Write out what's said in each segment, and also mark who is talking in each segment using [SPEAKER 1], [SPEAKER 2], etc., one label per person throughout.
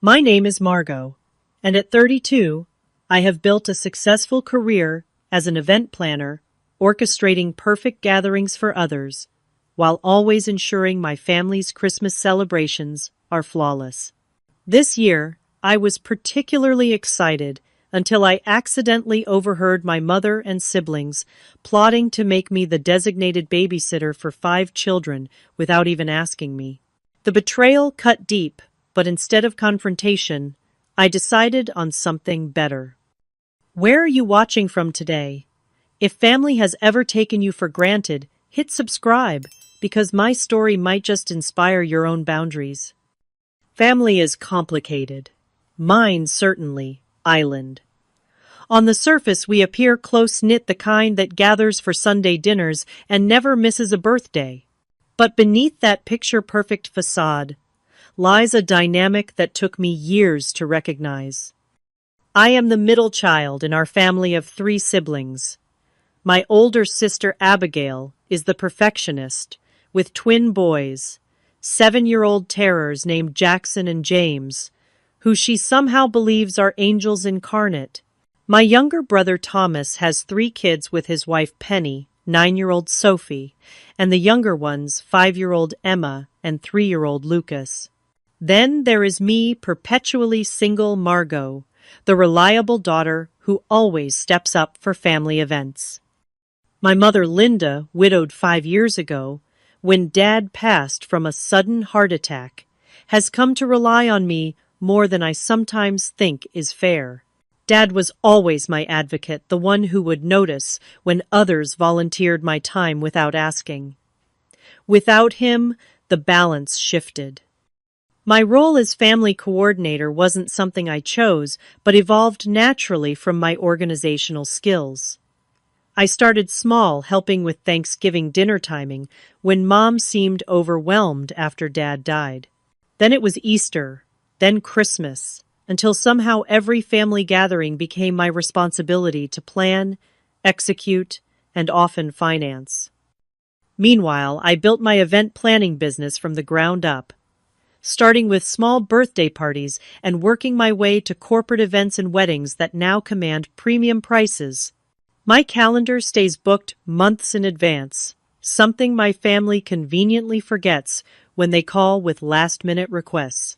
[SPEAKER 1] My name is Margot, and at 32, I have built a successful career as an event planner, orchestrating perfect gatherings for others, while always ensuring my family's Christmas celebrations are flawless. This year, I was particularly excited until I accidentally overheard my mother and siblings plotting to make me the designated babysitter for 5 children without even asking me. The betrayal cut deep, but instead of confrontation, I decided on something better. Where are you watching from today? If family has ever taken you for granted, hit subscribe, because my story might just inspire your own boundaries. Family is complicated. Mine certainly, island. On the surface, we appear close-knit, the kind that gathers for Sunday dinners and never misses a birthday. But beneath that picture-perfect facade lies a dynamic that took me years to recognize. I am the middle child in our family of 3 siblings. My older sister Abigail is the perfectionist, with twin boys, 7-year-old terrors named Jackson and James, who she somehow believes are angels incarnate. My younger brother Thomas has 3 kids with his wife Penny, 9-year-old Sophie, and the younger ones, 5-year-old Emma and 3-year-old Lucas. Then there is me, perpetually single Margot, the reliable daughter who always steps up for family events. My mother Linda, widowed 5 years ago, when Dad passed from a sudden heart attack, has come to rely on me more than I sometimes think is fair. Dad was always my advocate, the one who would notice when others volunteered my time without asking. Without him, the balance shifted. My role as family coordinator wasn't something I chose, but evolved naturally from my organizational skills. I started small, helping with Thanksgiving dinner timing when Mom seemed overwhelmed after Dad died. Then it was Easter, then Christmas, until somehow every family gathering became my responsibility to plan, execute, and often finance. Meanwhile, I built my event planning business from the ground up, starting with small birthday parties and working my way to corporate events and weddings that now command premium prices. My calendar stays booked months in advance, something my family conveniently forgets when they call with last-minute requests.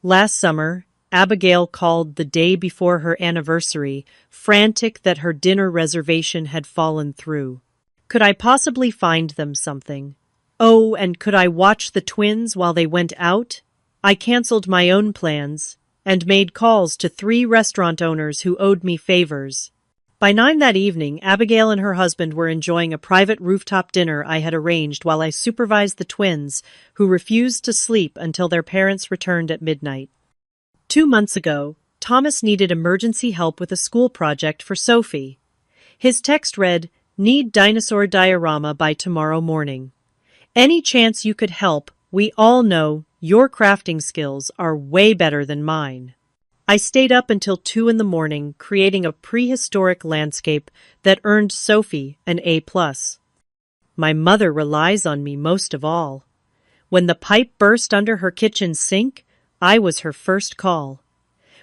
[SPEAKER 1] Last summer, Abigail called the day before her anniversary, frantic that her dinner reservation had fallen through. Could I possibly find them something? Oh, and could I watch the twins while they went out? I canceled my own plans and made calls to 3 restaurant owners who owed me favors. By 9 that evening, Abigail and her husband were enjoying a private rooftop dinner I had arranged while I supervised the twins, who refused to sleep until their parents returned at midnight. 2 months ago, Thomas needed emergency help with a school project for Sophie. His text read, "Need dinosaur diorama by tomorrow morning. Any chance you could help? We all know your crafting skills are way better than mine." I stayed up until 2 in the morning, creating a prehistoric landscape that earned Sophie an A+. My mother relies on me most of all. When the pipe burst under her kitchen sink, I was her first call.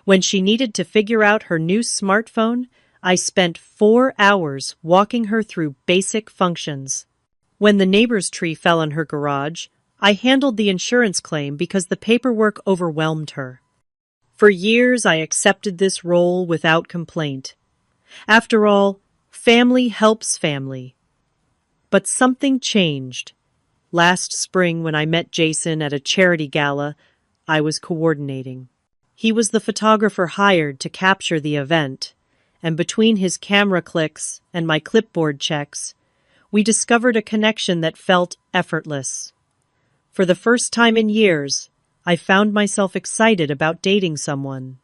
[SPEAKER 1] When she needed to figure out her new smartphone, I spent 4 hours walking her through basic functions. When the neighbor's tree fell on her garage, I handled the insurance claim because the paperwork overwhelmed her. For years, I accepted this role without complaint. After all, family helps family. But something changed. Last spring, when I met Jason at a charity gala, I was coordinating. He was the photographer hired to capture the event, and between his camera clicks and my clipboard checks, we discovered a connection that felt effortless. For the first time in years, I found myself excited about dating someone.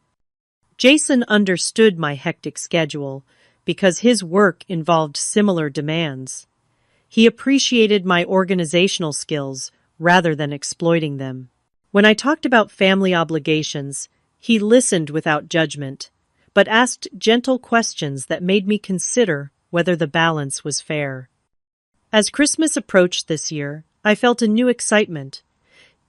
[SPEAKER 1] Jason understood my hectic schedule because his work involved similar demands. He appreciated my organizational skills rather than exploiting them. When I talked about family obligations, he listened without judgment, but asked gentle questions that made me consider whether the balance was fair. As Christmas approached this year, I felt a new excitement.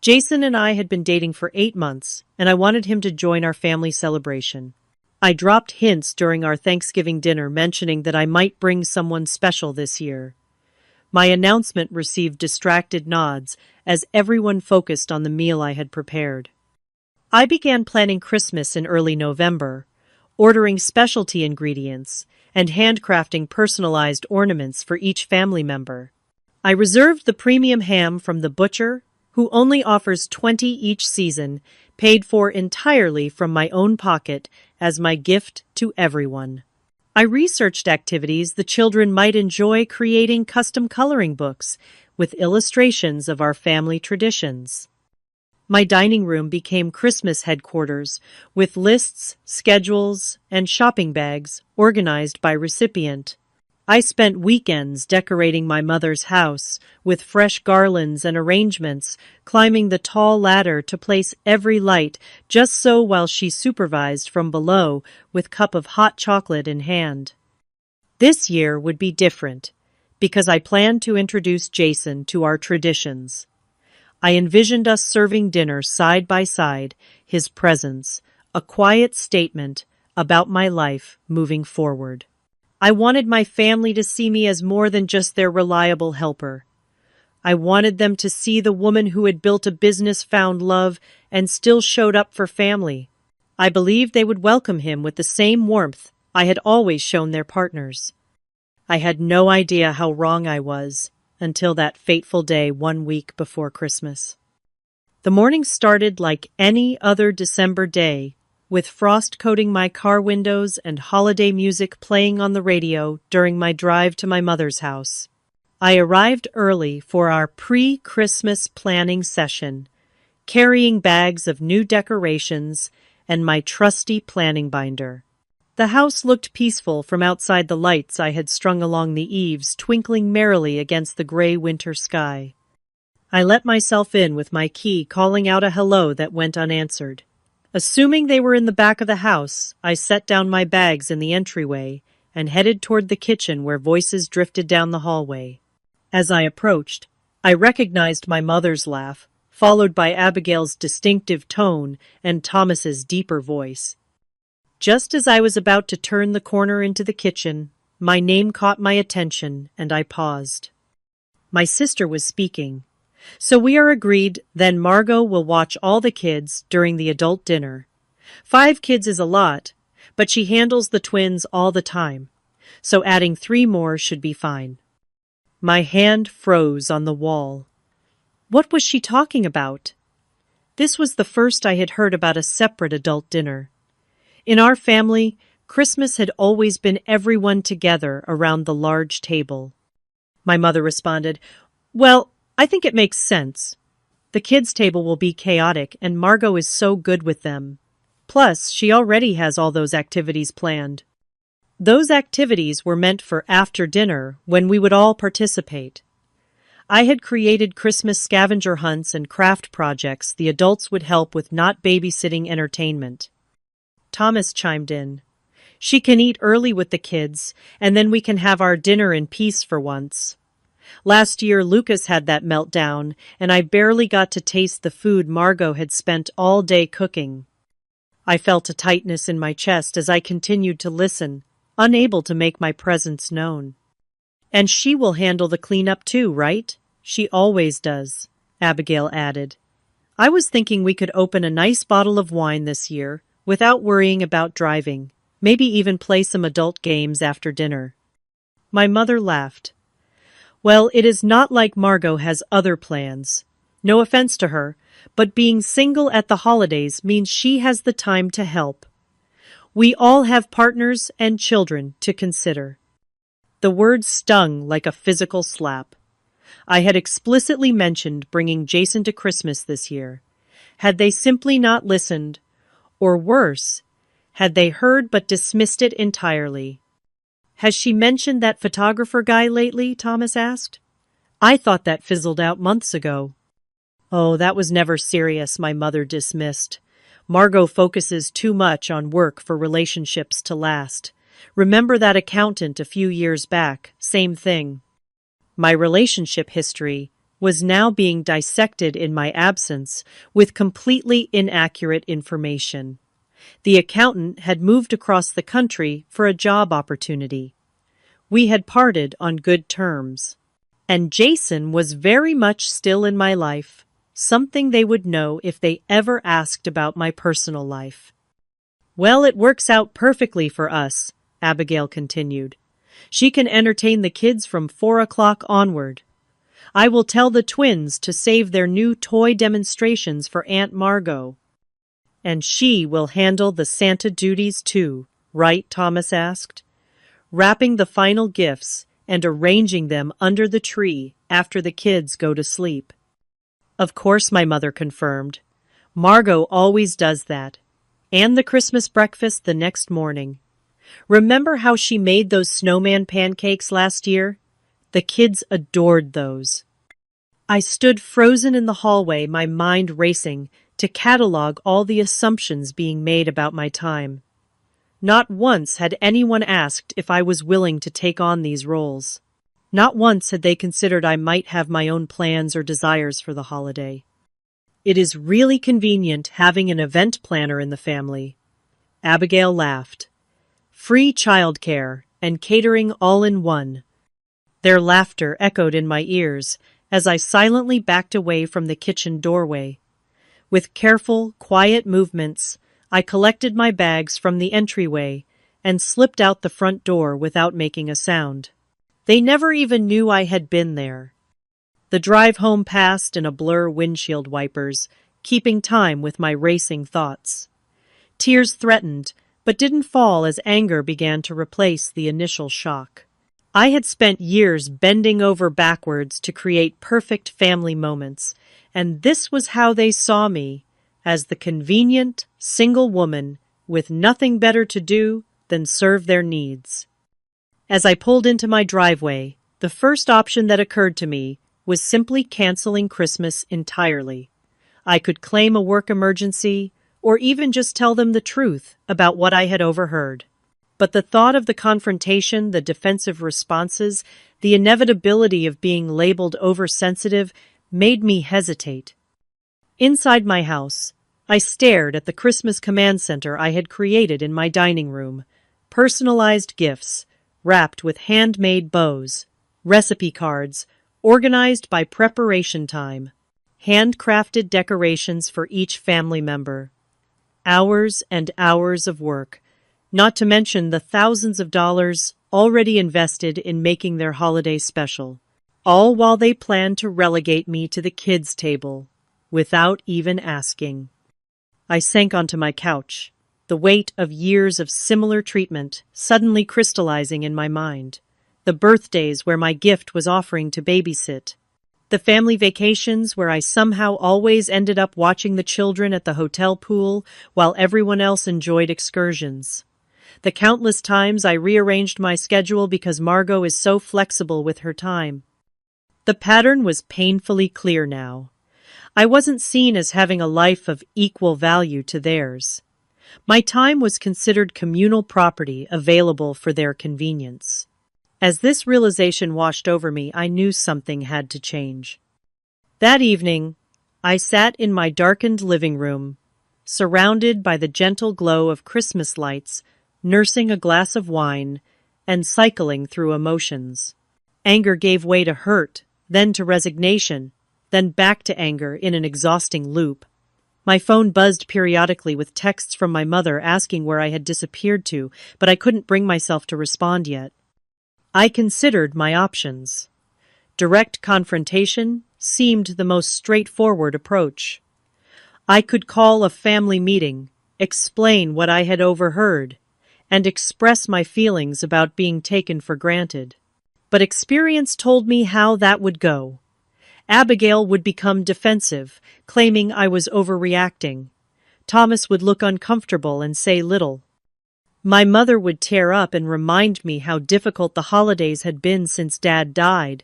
[SPEAKER 1] Jason and I had been dating for 8 months, and I wanted him to join our family celebration. I dropped hints during our Thanksgiving dinner mentioning that I might bring someone special this year. My announcement received distracted nods as everyone focused on the meal I had prepared. I began planning Christmas in early November, ordering specialty ingredients and handcrafting personalized ornaments for each family member. I reserved the premium ham from the butcher, who only offers 20 each season, paid for entirely from my own pocket as my gift to everyone. I researched activities the children might enjoy, creating custom coloring books with illustrations of our family traditions. My dining room became Christmas headquarters, with lists, schedules, and shopping bags organized by recipient. I spent weekends decorating my mother's house with fresh garlands and arrangements, climbing the tall ladder to place every light just so while she supervised from below with cup of hot chocolate in hand. This year would be different because I planned to introduce Jason to our traditions. I envisioned us serving dinner side by side, his presence, a quiet statement about my life moving forward. I wanted my family to see me as more than just their reliable helper. I wanted them to see the woman who had built a business, found love, and still showed up for family. I believed they would welcome him with the same warmth I had always shown their partners. I had no idea how wrong I was until that fateful day 1 week before Christmas. The morning started like any other December day, with frost coating my car windows and holiday music playing on the radio during my drive to my mother's house. I arrived early for our pre-Christmas planning session, carrying bags of new decorations and my trusty planning binder. The house looked peaceful from outside, the lights I had strung along the eaves twinkling merrily against the gray winter sky. I let myself in with my key, calling out a hello that went unanswered. Assuming they were in the back of the house, I set down my bags in the entryway and headed toward the kitchen where voices drifted down the hallway. As I approached, I recognized my mother's laugh, followed by Abigail's distinctive tone and Thomas's deeper voice. Just as I was about to turn the corner into the kitchen, my name caught my attention and I paused. My sister was speaking. So we are agreed, then Margot will watch all the kids during the adult dinner. 5 kids is a lot, but she handles the twins all the time, so adding 3 more should be fine. My hand froze on the wall. What was she talking about? This was the first I had heard about a separate adult dinner. In our family, Christmas had always been everyone together around the large table. My mother responded, "Well, I think it makes sense. The kids' table will be chaotic, and Margot is so good with them. Plus, she already has all those activities planned." Those activities were meant for after dinner, when we would all participate. I had created Christmas scavenger hunts and craft projects the adults would help with, not babysitting entertainment. Thomas chimed in. "She can eat early with the kids, and then we can have our dinner in peace for once. Last year, Lucas had that meltdown, and I barely got to taste the food Margot had spent all day cooking." I felt a tightness in my chest as I continued to listen, unable to make my presence known. "And she will handle the cleanup too, right? She always does," Abigail added. "I was thinking we could open a nice bottle of wine this year, without worrying about driving, maybe even play some adult games after dinner." My mother laughed. "Well, it is not like Margot has other plans. No offense to her, but being single at the holidays means she has the time to help. We all have partners and children to consider." The words stung like a physical slap. I had explicitly mentioned bringing Jason to Christmas this year. Had they simply not listened? Or worse, had they heard but dismissed it entirely? "Has she mentioned that photographer guy lately?" Thomas asked. "I thought that fizzled out months ago." "Oh, that was never serious," my mother dismissed. "Margot focuses too much on work for relationships to last. Remember that accountant a few years back? Same thing." My relationship history was now being dissected in my absence with completely inaccurate information. The accountant had moved across the country for a job opportunity. We had parted on good terms. And Jason was very much still in my life, something they would know if they ever asked about my personal life. "Well, it works out perfectly for us," Abigail continued. "She can entertain the kids from 4 o'clock onward. I will tell the twins to save their new toy demonstrations for Aunt Margot." "And she will handle the Santa duties too, right?" Thomas asked. "Wrapping the final gifts and arranging them under the tree after the kids go to sleep." "Of course," my mother confirmed. "Margot always does that. And the Christmas breakfast the next morning. Remember how she made those snowman pancakes last year? The kids adored those." I stood frozen in the hallway, my mind racing to catalog all the assumptions being made about my time. Not once had anyone asked if I was willing to take on these roles. Not once had they considered I might have my own plans or desires for the holiday. "It is really convenient having an event planner in the family." Abigail laughed. "Free childcare and catering all in one." Their laughter echoed in my ears as I silently backed away from the kitchen doorway. With careful, quiet movements, I collected my bags from the entryway and slipped out the front door without making a sound. They never even knew I had been there. The drive home passed in a blur, windshield wipers, keeping time with my racing thoughts. Tears threatened, but didn't fall as anger began to replace the initial shock. I had spent years bending over backwards to create perfect family moments, and this was how they saw me, as the convenient, single woman with nothing better to do than serve their needs. As I pulled into my driveway, the first option that occurred to me was simply canceling Christmas entirely. I could claim a work emergency, or even just tell them the truth about what I had overheard. But the thought of the confrontation, the defensive responses, the inevitability of being labeled oversensitive made me hesitate. Inside my house, I stared at the Christmas command center I had created in my dining room. Personalized gifts, wrapped with handmade bows, recipe cards, organized by preparation time, handcrafted decorations for each family member. Hours and hours of work, not to mention the thousands of dollars already invested in making their holiday special, all while they planned to relegate me to the kids' table, without even asking. I sank onto my couch, the weight of years of similar treatment suddenly crystallizing in my mind. The birthdays where my gift was offering to babysit. The family vacations where I somehow always ended up watching the children at the hotel pool while everyone else enjoyed excursions. The countless times I rearranged my schedule because Margot is so flexible with her time. The pattern was painfully clear now. I wasn't seen as having a life of equal value to theirs. My time was considered communal property available for their convenience. As this realization washed over me, I knew something had to change. That evening, I sat in my darkened living room, surrounded by the gentle glow of Christmas lights, nursing a glass of wine, and cycling through emotions. Anger gave way to hurt, then to resignation, then back to anger in an exhausting loop. My phone buzzed periodically with texts from my mother asking where I had disappeared to, but I couldn't bring myself to respond yet. I considered my options. Direct confrontation seemed the most straightforward approach. I could call a family meeting, explain what I had overheard, and express my feelings about being taken for granted. But experience told me how that would go. Abigail would become defensive, claiming I was overreacting. Thomas would look uncomfortable and say little. My mother would tear up and remind me how difficult the holidays had been since Dad died,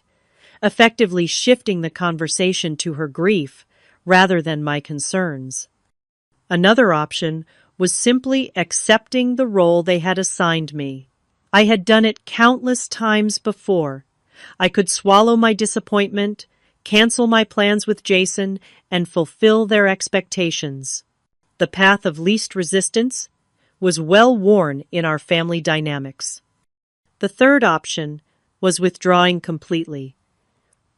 [SPEAKER 1] effectively shifting the conversation to her grief rather than my concerns. Another option was simply accepting the role they had assigned me. I had done it countless times before. I could swallow my disappointment, cancel my plans with Jason, and fulfill their expectations. The path of least resistance was well worn in our family dynamics. The third option was withdrawing completely.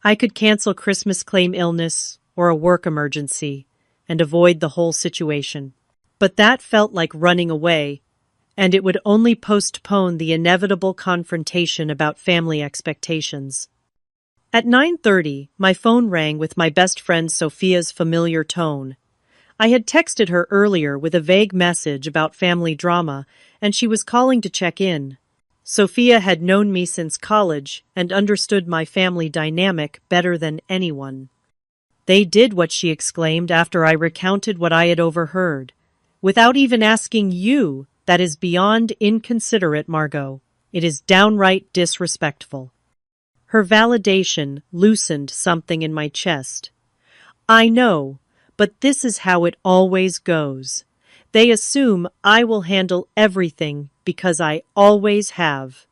[SPEAKER 1] I could cancel Christmas, claim illness or a work emergency, and avoid the whole situation. But that felt like running away, and it would only postpone the inevitable confrontation about family expectations. At 9:30, my phone rang with my best friend Sophia's familiar tone. I had texted her earlier with a vague message about family drama, and she was calling to check in. Sophia had known me since college and understood my family dynamic better than anyone. "They did what?" she exclaimed after I recounted what I had overheard. "Without even asking you, that is beyond inconsiderate, Margot. It is downright disrespectful." Her validation loosened something in my chest. "I know, but this is how it always goes. They assume I will handle everything because I always have."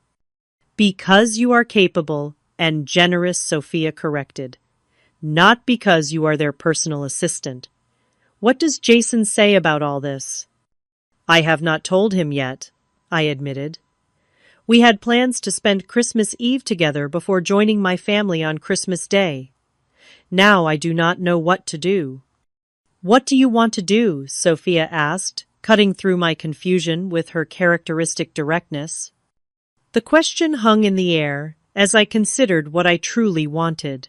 [SPEAKER 1] "Because you are capable and generous," Sophia corrected. "Not because you are their personal assistant. What does Jason say about all this?" "I have not told him yet," I admitted. "We had plans to spend Christmas Eve together before joining my family on Christmas Day. Now I do not know what to do." "What do you want to do?" Sophia asked, cutting through my confusion with her characteristic directness. The question hung in the air as I considered what I truly wanted.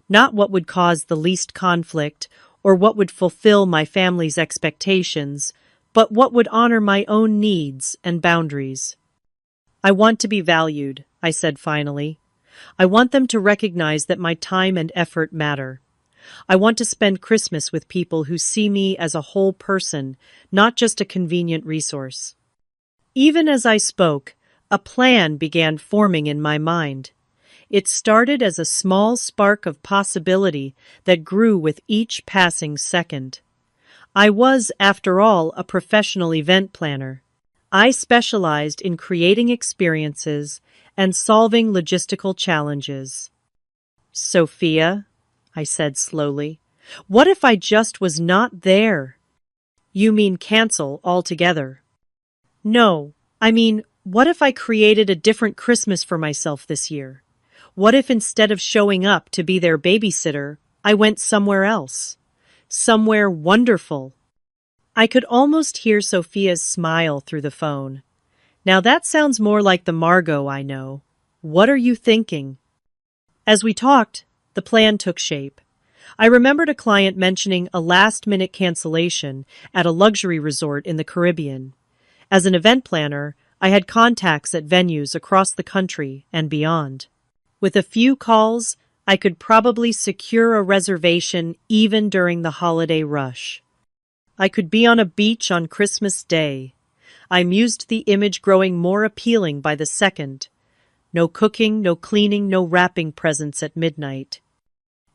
[SPEAKER 1] Not what would cause the least conflict or what would fulfill my family's expectations, but what would honor my own needs and boundaries. "I want to be valued," I said finally. "I want them to recognize that my time and effort matter. I want to spend Christmas with people who see me as a whole person, not just a convenient resource." Even as I spoke, a plan began forming in my mind. It started as a small spark of possibility that grew with each passing second. I was, after all, a professional event planner. I specialized in creating experiences and solving logistical challenges. "Sophia," I said slowly, "what if I just was not there?" "You mean cancel altogether?" "No, I mean, what if I created a different Christmas for myself this year? What if instead of showing up to be their babysitter, I went somewhere else? Somewhere wonderful?" I could almost hear Sophia's smile through the phone. "Now that sounds more like the Margot I know. What are you thinking?" As we talked, the plan took shape. I remembered a client mentioning a last-minute cancellation at a luxury resort in the Caribbean. As an event planner, I had contacts at venues across the country and beyond. With a few calls, I could probably secure a reservation even during the holiday rush. I could be on a beach on Christmas Day. I mused, the image growing more appealing by the second. No cooking, no cleaning, no wrapping presents at midnight.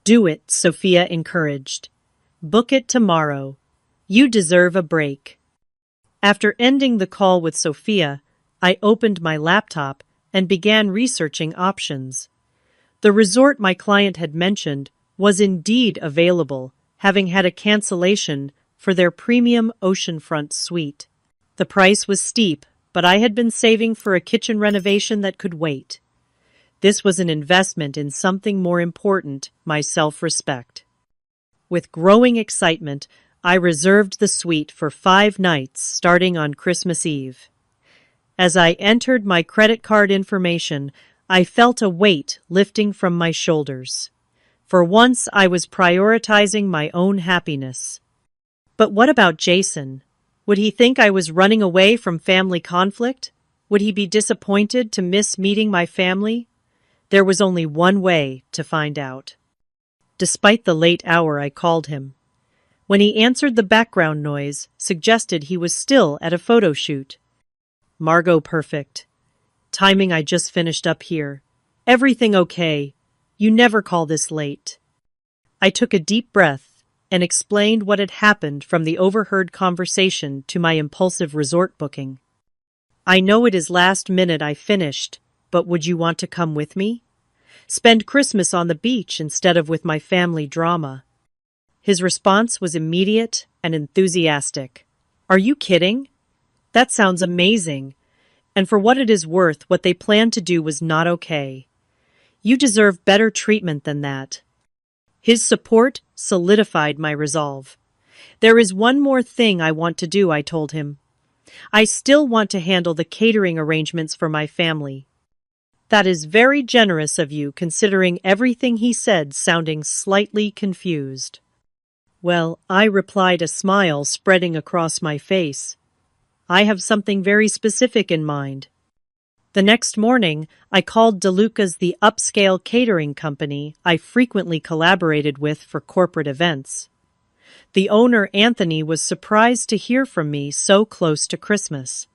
[SPEAKER 1] "Do it," Sophia encouraged. "Book it tomorrow. You deserve a break." After ending the call with Sophia, I opened my laptop and began researching options. The resort my client had mentioned was indeed available, having had a cancellation for their premium oceanfront suite. The price was steep, but I had been saving for a kitchen renovation that could wait. This was an investment in something more important, my self-respect. With growing excitement, I reserved the suite for 5 nights starting on Christmas Eve. As I entered my credit card information, I felt a weight lifting from my shoulders. For once, I was prioritizing my own happiness. But what about Jason? Would he think I was running away from family conflict? Would he be disappointed to miss meeting my family? There was only one way to find out. Despite the late hour, I called him. When he answered, the background noise suggested he was still at a photo shoot. "Margot, perfect. Timing, I just finished up here. Everything okay. You never call this late." I took a deep breath and explained what had happened from the overheard conversation to my impulsive resort booking. "I know it is last minute," I finished, "but would you want to come with me? Spend Christmas on the beach instead of with my family drama. His response was immediate and enthusiastic. Are you kidding? That sounds amazing. And for what it is worth, what they planned to do was not okay. You deserve better treatment than that. His support solidified my resolve. There is one more thing I want to do, I told him. I still want to handle the catering arrangements for my family. That is very generous of you, considering everything he said, sounding slightly confused. Well, I replied, a smile spreading across my face. I have something very specific in mind. The next morning, I called DeLuca's, the upscale catering company I frequently collaborated with for corporate events. The owner, Anthony, was surprised to hear from me so close to Christmas.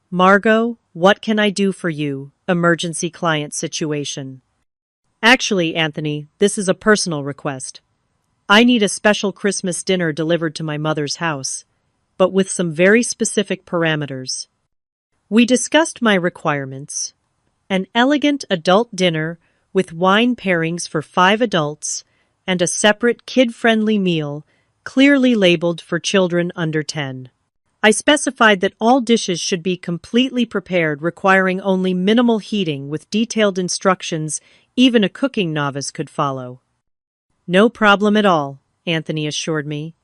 [SPEAKER 1] Margot, what can I do for you? Emergency client situation. Actually, Anthony, this is a personal request. I need a special Christmas dinner delivered to my mother's house, but with some very specific parameters. We discussed my requirements. An elegant adult dinner with wine pairings for 5 adults and a separate kid-friendly meal clearly labeled for children under 10. I specified that all dishes should be completely prepared, requiring only minimal heating, with detailed instructions even a cooking novice could follow. No problem at all, Anthony assured me.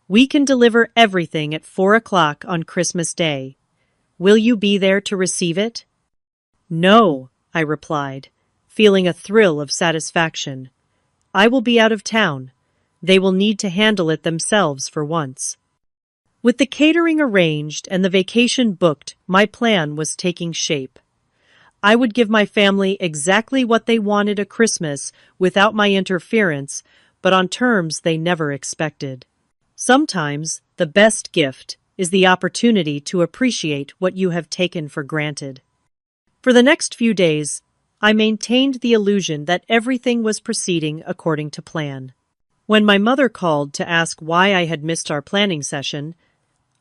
[SPEAKER 1] We can deliver everything at 4 o'clock on Christmas Day. Will you be there to receive it? No, I replied, feeling a thrill of satisfaction. I will be out of town. They will need to handle it themselves for once. With the catering arranged and the vacation booked, my plan was taking shape. I would give my family exactly what they wanted at Christmas without my interference, but on terms they never expected. Sometimes the best gift is the opportunity to appreciate what you have taken for granted. For the next few days, I maintained the illusion that everything was proceeding according to plan. When my mother called to ask why I had missed our planning session,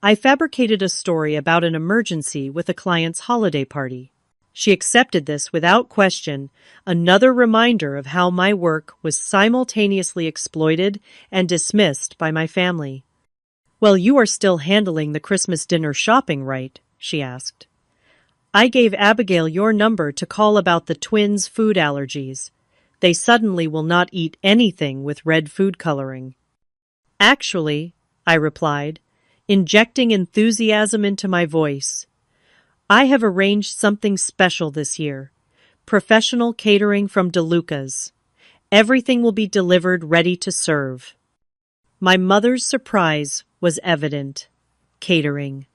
[SPEAKER 1] I fabricated a story about an emergency with a client's holiday party. She accepted this without question, another reminder of how my work was simultaneously exploited and dismissed by my family. Well, you are still handling the Christmas dinner shopping, right? She asked. I gave Abigail your number to call about the twins' food allergies. They suddenly will not eat anything with red food coloring. Actually, I replied, injecting enthusiasm into my voice, I have arranged something special this year. Professional catering from DeLuca's. Everything will be delivered ready to serve. My mother's surprise was evident. Catering.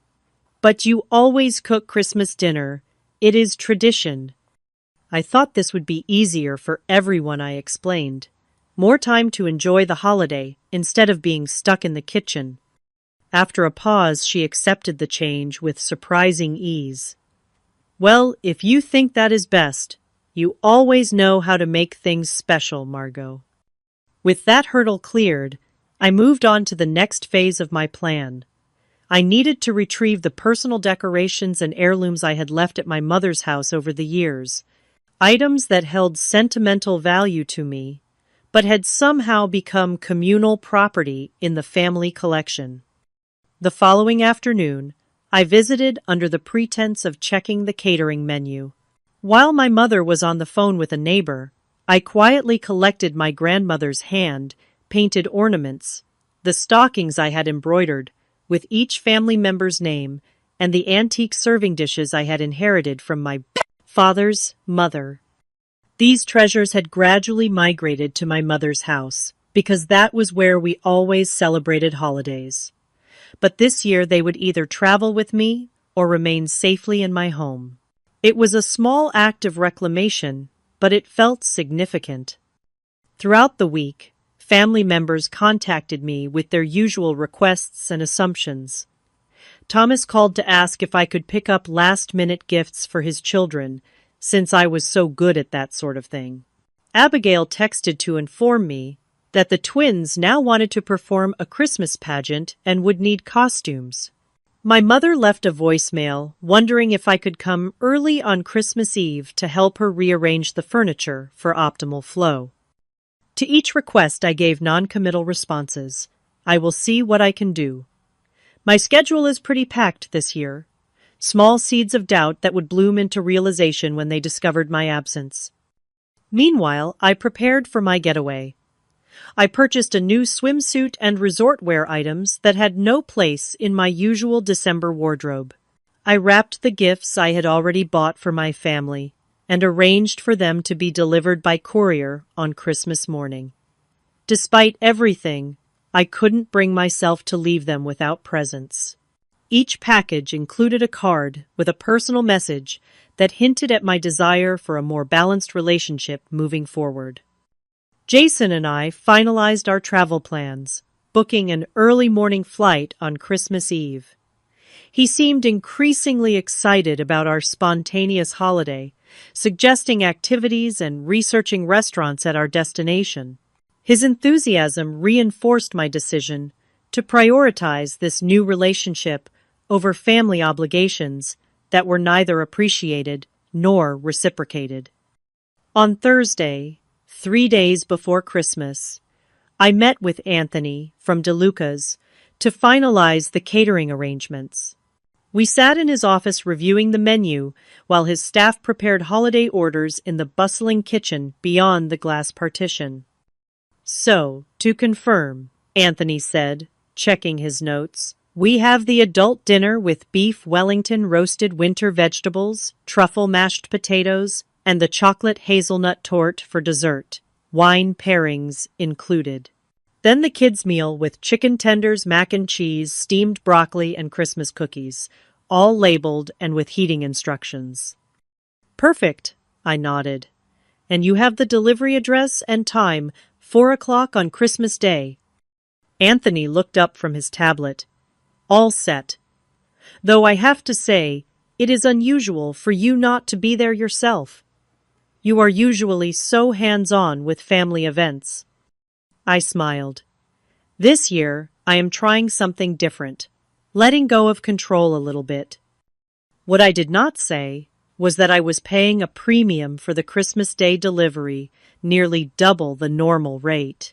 [SPEAKER 1] But you always cook Christmas dinner. It is tradition. I thought this would be easier for everyone, I explained. More time to enjoy the holiday instead of being stuck in the kitchen. After a pause, she accepted the change with surprising ease. Well, if you think that is best, you always know how to make things special, Margot. With that hurdle cleared, I moved on to the next phase of my plan. I needed to retrieve the personal decorations and heirlooms I had left at my mother's house over the years, items that held sentimental value to me, but had somehow become communal property in the family collection. The following afternoon, I visited under the pretense of checking the catering menu. While my mother was on the phone with a neighbor, I quietly collected my grandmother's hand-painted ornaments, the stockings I had embroidered, with each family member's name, and the antique serving dishes I had inherited from my father's mother. These treasures had gradually migrated to my mother's house, because that was where we always celebrated holidays. But this year they would either travel with me or remain safely in my home. It was a small act of reclamation, but it felt significant. Throughout the week, family members contacted me with their usual requests and assumptions. Thomas called to ask if I could pick up last-minute gifts for his children, since I was so good at that sort of thing. Abigail texted to inform me that the twins now wanted to perform a Christmas pageant and would need costumes. My mother left a voicemail wondering if I could come early on Christmas Eve to help her rearrange the furniture for optimal flow. To each request, I gave non-committal responses. I will see what I can do. My schedule is pretty packed this year. Small seeds of doubt that would bloom into realization when they discovered my absence. Meanwhile, I prepared for my getaway. I purchased a new swimsuit and resort wear items that had no place in my usual December wardrobe. I wrapped the gifts I had already bought for my family and arranged for them to be delivered by courier on Christmas morning. Despite everything, I couldn't bring myself to leave them without presents. Each package included a card with a personal message that hinted at my desire for a more balanced relationship moving forward. Jason and I finalized our travel plans, booking an early morning flight on Christmas Eve. He seemed increasingly excited about our spontaneous holiday, suggesting activities and researching restaurants at our destination. His enthusiasm reinforced my decision to prioritize this new relationship over family obligations that were neither appreciated nor reciprocated. On Thursday, 3 days before Christmas, I met with Anthony from DeLuca's to finalize the catering arrangements. We sat in his office reviewing the menu while his staff prepared holiday orders in the bustling kitchen beyond the glass partition. "So, to confirm," Anthony said, checking his notes, "we have the adult dinner with beef Wellington roasted winter vegetables, truffle mashed potatoes, and the chocolate hazelnut torte for dessert, wine pairings included. Then the kids' meal with chicken tenders, mac and cheese, steamed broccoli, and Christmas cookies, all labeled and with heating instructions." "Perfect," I nodded. "And you have the delivery address and time, 4 o'clock on Christmas Day." Anthony looked up from his tablet. "All set. Though I have to say, it is unusual for you not to be there yourself. You are usually so hands-on with family events." I smiled. "This year, I am trying something different, letting go of control a little bit." What I did not say was that I was paying a premium for the Christmas Day delivery, nearly double the normal rate.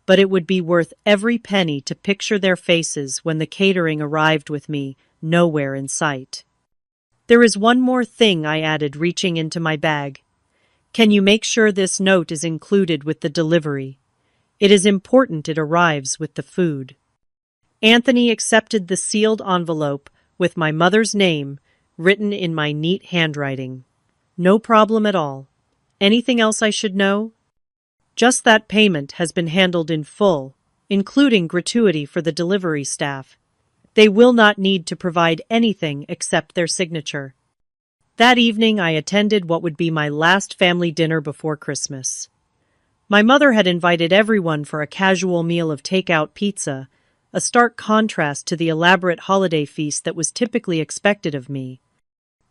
[SPEAKER 1] But it would be worth every penny to picture their faces when the catering arrived with me nowhere in sight. "There is one more thing," I added, reaching into my bag. "Can you make sure this note is included with the delivery? It is important it arrives with the food." Anthony accepted the sealed envelope with my mother's name written in my neat handwriting. "No problem at all. Anything else I should know?" "Just that payment has been handled in full, including gratuity for the delivery staff. They will not need to provide anything except their signature." That evening I attended what would be my last family dinner before Christmas. My mother had invited everyone for a casual meal of takeout pizza, a stark contrast to the elaborate holiday feast that was typically expected of me.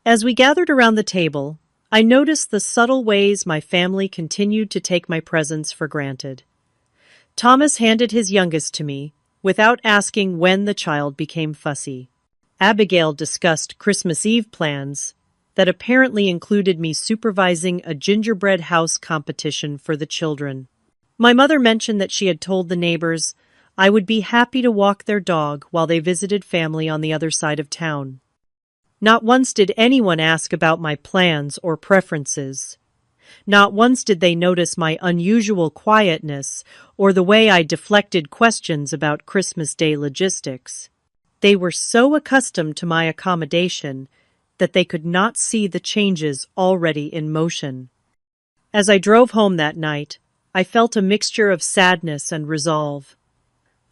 [SPEAKER 1] As we gathered around the table, I noticed the subtle ways my family continued to take my presence for granted. Thomas handed his youngest to me, without asking when the child became fussy. Abigail discussed Christmas Eve plans that apparently included me supervising a gingerbread house competition for the children. My mother mentioned that she had told the neighbors I would be happy to walk their dog while they visited family on the other side of town. Not once did anyone ask about my plans or preferences. Not once did they notice my unusual quietness or the way I deflected questions about Christmas Day logistics. They were so accustomed to my accommodation that they could not see the changes already in motion. As I drove home that night, I felt a mixture of sadness and resolve.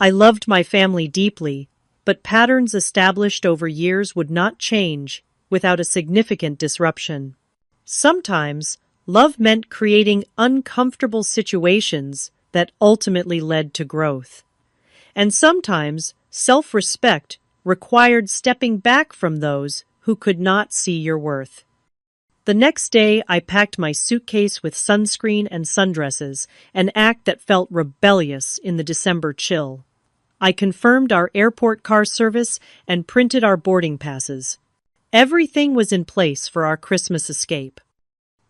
[SPEAKER 1] I loved my family deeply, but patterns established over years would not change without a significant disruption. Sometimes, love meant creating uncomfortable situations that ultimately led to growth. And sometimes, self-respect required stepping back from those who could not see your worth. The next day, I packed my suitcase with sunscreen and sundresses, an act that felt rebellious in the December chill. I confirmed our airport car service and printed our boarding passes. Everything was in place for our Christmas escape.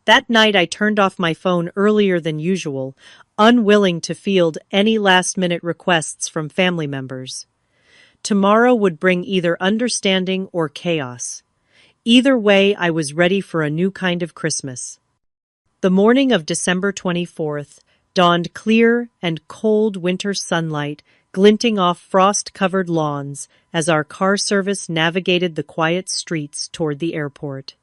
[SPEAKER 1] That night I turned off my phone earlier than usual, unwilling to field any last-minute requests from family members. Tomorrow would bring either understanding or chaos. Either way, I was ready for a new kind of Christmas. The morning of December 24th dawned clear and cold winter sunlight glinting off frost-covered lawns as our car service navigated the quiet streets toward the airport.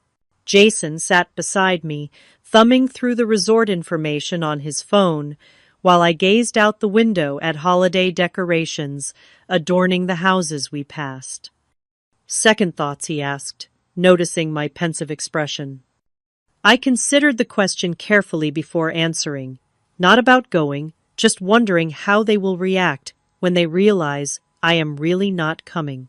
[SPEAKER 1] Jason sat beside me, thumbing through the resort information on his phone, while I gazed out the window at holiday decorations adorning the houses we passed. "Second thoughts?" he asked, noticing my pensive expression. I considered the question carefully before answering, not about going, just wondering how they will react when they realize I am really not coming.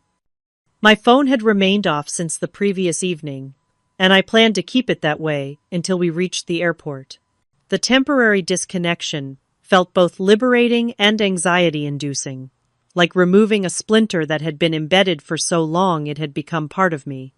[SPEAKER 1] My phone had remained off since the previous evening, and I planned to keep it that way until we reached the airport. The temporary disconnection felt both liberating and anxiety-inducing, like removing a splinter that had been embedded for so long it had become part of me.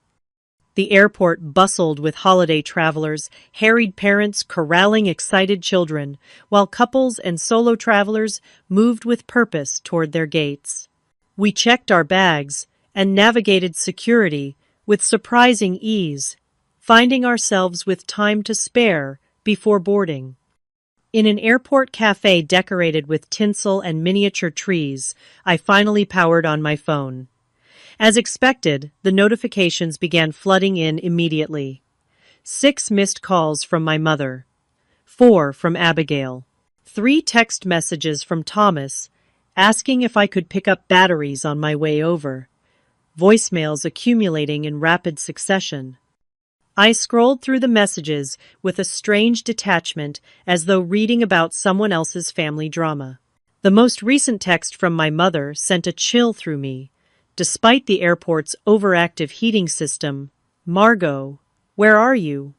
[SPEAKER 1] The airport bustled with holiday travelers, harried parents corralling excited children, while couples and solo travelers moved with purpose toward their gates. We checked our bags and navigated security with surprising ease, finding ourselves with time to spare before boarding. In an airport cafe decorated with tinsel and miniature trees, I finally powered on my phone. As expected, the notifications began flooding in immediately. 6 missed calls from my mother, 4 from Abigail, 3 text messages from Thomas asking if I could pick up batteries on my way over, voicemails accumulating in rapid succession. I scrolled through the messages with a strange detachment as though reading about someone else's family drama. The most recent text from my mother sent a chill through me. Despite the airport's overactive heating system, "Margot, where are you?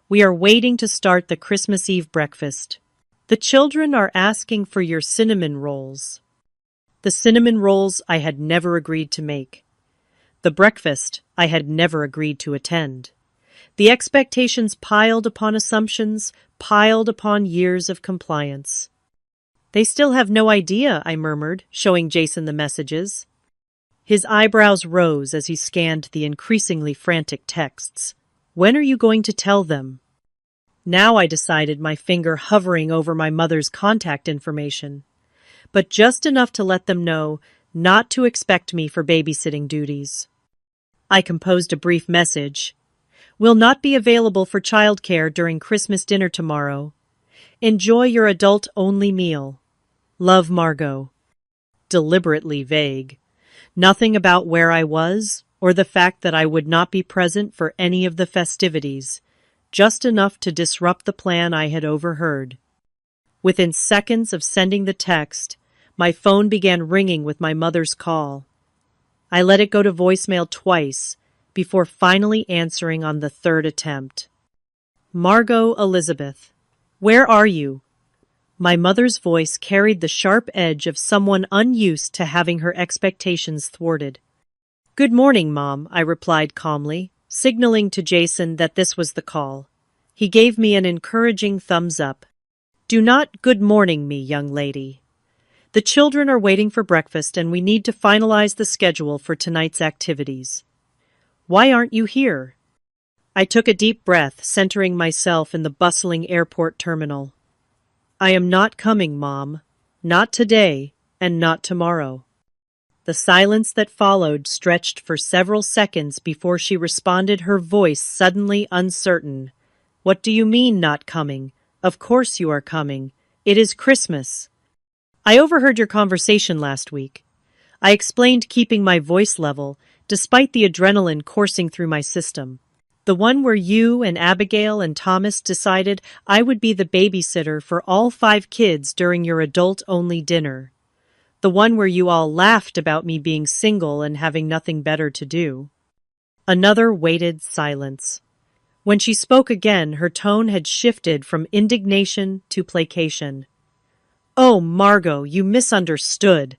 [SPEAKER 1] We are waiting to start the Christmas Eve breakfast. The children are asking for your cinnamon rolls." The cinnamon rolls I had never agreed to make. The breakfast I had never agreed to attend. The expectations piled upon assumptions, piled upon years of compliance. "They still have no idea," I murmured, showing Jason the messages. His eyebrows rose as he scanned the increasingly frantic texts. "When are you going to tell them?" Now I decided, my finger hovering over my mother's contact information, but just enough to let them know not to expect me for babysitting duties. I composed a brief message. "Will not be available for childcare during Christmas dinner tomorrow. Enjoy your adult-only meal. Love, Margot." Deliberately vague. Nothing about where I was, or the fact that I would not be present for any of the festivities, just enough to disrupt the plan I had overheard. Within seconds of sending the text, my phone began ringing with my mother's call. I let it go to voicemail twice, before finally answering on the third attempt. "Margot Elizabeth, where are you?" My mother's voice carried the sharp edge of someone unused to having her expectations thwarted. "Good morning, Mom," I replied calmly, signaling to Jason that this was the call. He gave me an encouraging thumbs up. "Do not good morning me, young lady. The children are waiting for breakfast and we need to finalize the schedule for tonight's activities. Why aren't you here?" I took a deep breath, centering myself in the bustling airport terminal. "I am not coming, Mom. Not today, and not tomorrow." The silence that followed stretched for several seconds before she responded, her voice suddenly uncertain. "What do you mean, not coming? Of course you are coming. It is Christmas." "I overheard your conversation last week." I explained, keeping my voice level, despite the adrenaline coursing through my system. "The one where you and Abigail and Thomas decided I would be the babysitter for all 5 kids during your adult-only dinner. The one where you all laughed about me being single and having nothing better to do." Another weighted silence. When she spoke again, her tone had shifted from indignation to placation. "Oh, Margot, you misunderstood.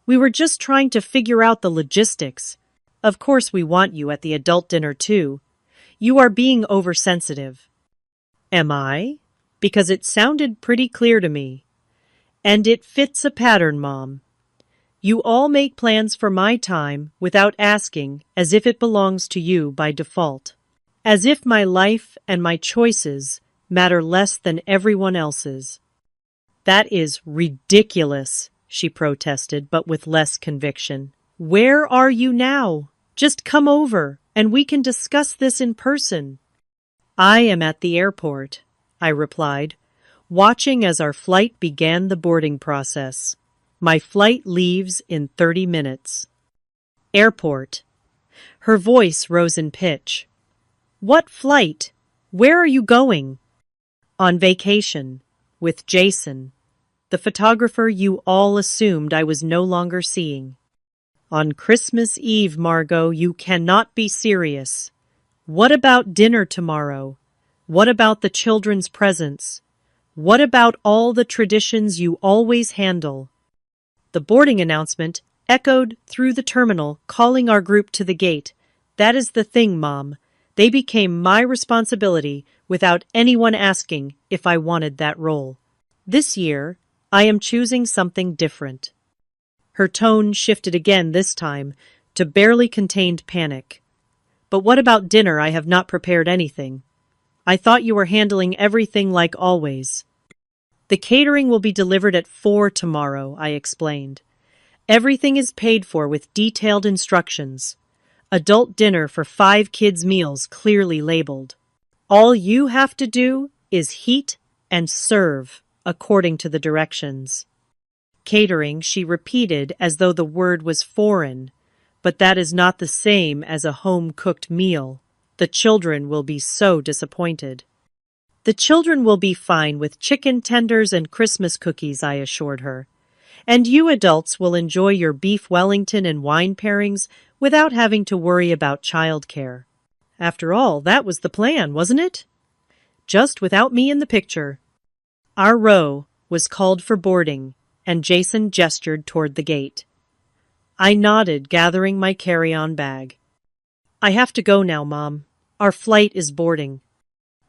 [SPEAKER 1] We were just trying to figure out the logistics. Of course we want you at the adult dinner too. You are being oversensitive. Am I? Because it sounded pretty clear to me. And it fits a pattern, Mom. You all make plans for my time without asking, as if it belongs to you by default. As if my life and my choices matter less than everyone else's. That is ridiculous, she protested, but with less conviction. Where are you now? Just come over, and we can discuss this in person. I am at the airport, I replied, watching as our flight began the boarding process. My flight leaves in 30 minutes. Airport. Her voice rose in pitch. What flight? Where are you going? On vacation. With Jason. The photographer you all assumed I was no longer seeing. On Christmas Eve, Margot, you cannot be serious. What about dinner tomorrow? What about the children's presents? What about all the traditions you always handle? The boarding announcement echoed through the terminal, calling our group to the gate. That is the thing, Mom. They became my responsibility without anyone asking if I wanted that role. This year, I am choosing something different. Her tone shifted again this time to barely contained panic. But what about dinner? I have not prepared anything. I thought you were handling everything like always. The catering will be delivered at 4 tomorrow, I explained. Everything is paid for with detailed instructions. Adult dinner for 5 kids' meals clearly labeled. All you have to do is heat and serve according to the directions. Catering, she repeated as though the word was foreign, but that is not the same as a home-cooked meal. The children will be so disappointed. The children will be fine with chicken tenders and Christmas cookies, I assured her. And you adults will enjoy your beef Wellington and wine pairings without having to worry about childcare. After all, that was the plan, wasn't it? Just without me in the picture. Our row was called for boarding, and Jason gestured toward the gate. I nodded, gathering my carry-on bag. I have to go now, Mom. Our flight is boarding.